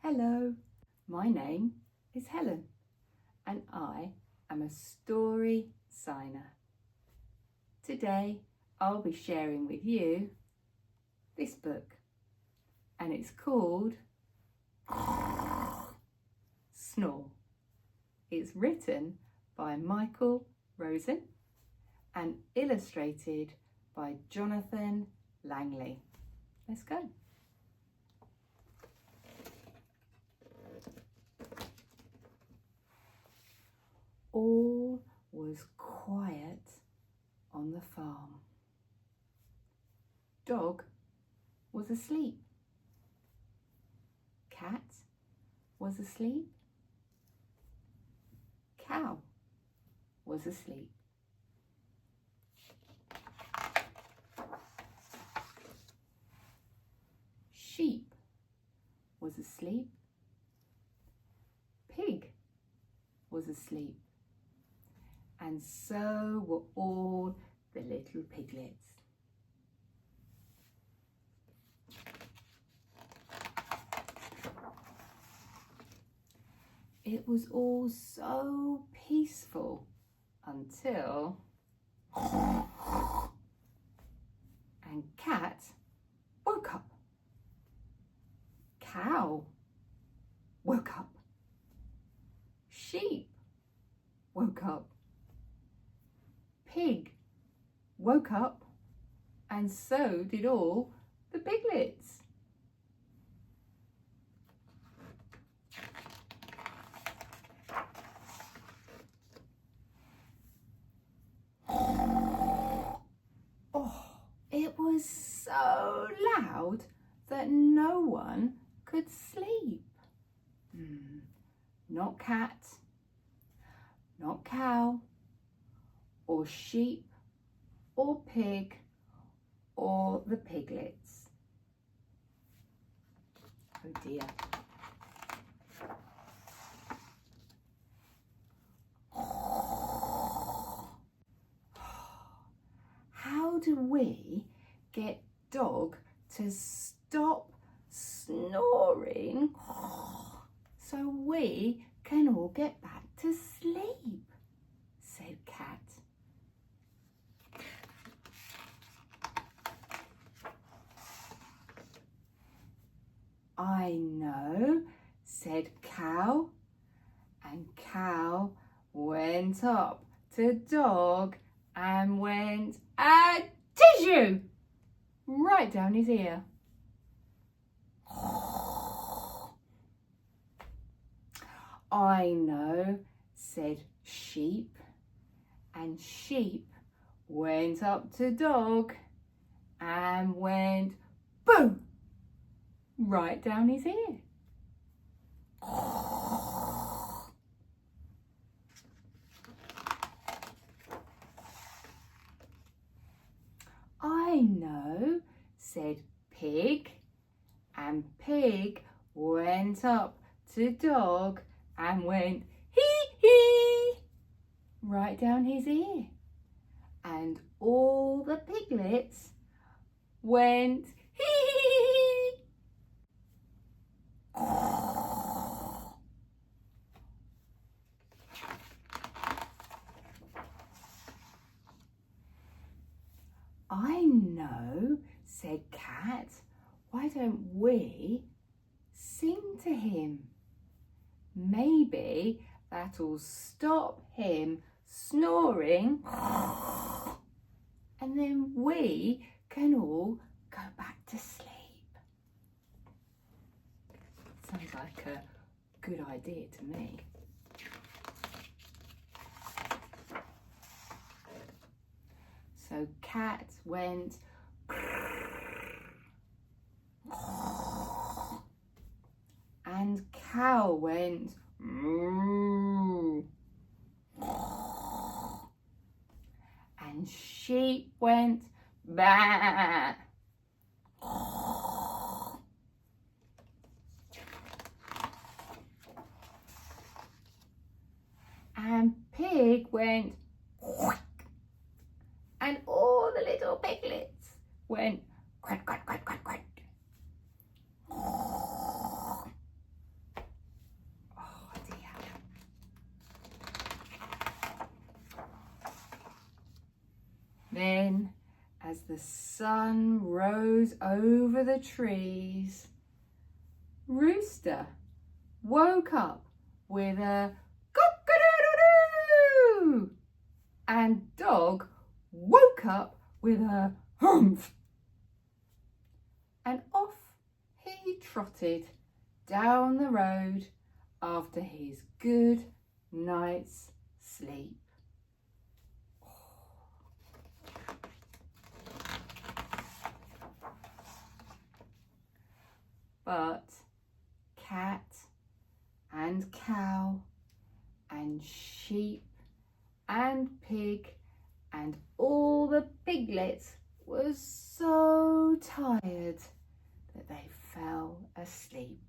Hello, my name is Helen and I am a story signer. Today I'll be sharing with you this book and it's called Snore. It's written by Rosen and illustrated by Jonathan Langley. Let's go. All was quiet on the farm. Dog was asleep. Cat was asleep. Cow was asleep. Sheep was asleep. Pig was asleep. And so were all the little piglets. It was all so peaceful until and Cat woke up. Cow woke up. Sheep woke up. Pig woke up, and so did all the piglets. Oh, it was so loud that no one could sleep. Not cat, not cow, or sheep, or pig, or the piglets. Oh dear. How do we get Dog to stop snoring so we can all get back to sleep? Said Cat. I know, said Cow, and Cow went up to Dog and went a tissue right down his ear. I know, said Sheep, and Sheep went up to Dog and went boom right down his ear. I know, said Pig, and Pig went up to Dog and went hee hee right down his ear. And all the piglets went hee hee. I know, said Cat. Why don't we sing to him? Maybe that'll stop him snoring and then we can all go back to sleep. Sounds like a good idea to me. So Cat went and Cow went moo. And Sheep went bah. And Pig went quack. And all the little piglets went quack, quack, quack, quack, quack. Then, as the sun rose over the trees, Rooster woke up with a cock-a-doodle-doo, and Dog woke up with a humph. And off he trotted down the road after his good night's sleep. But cat and cow and sheep and pig and all the piglets were so tired that they fell asleep.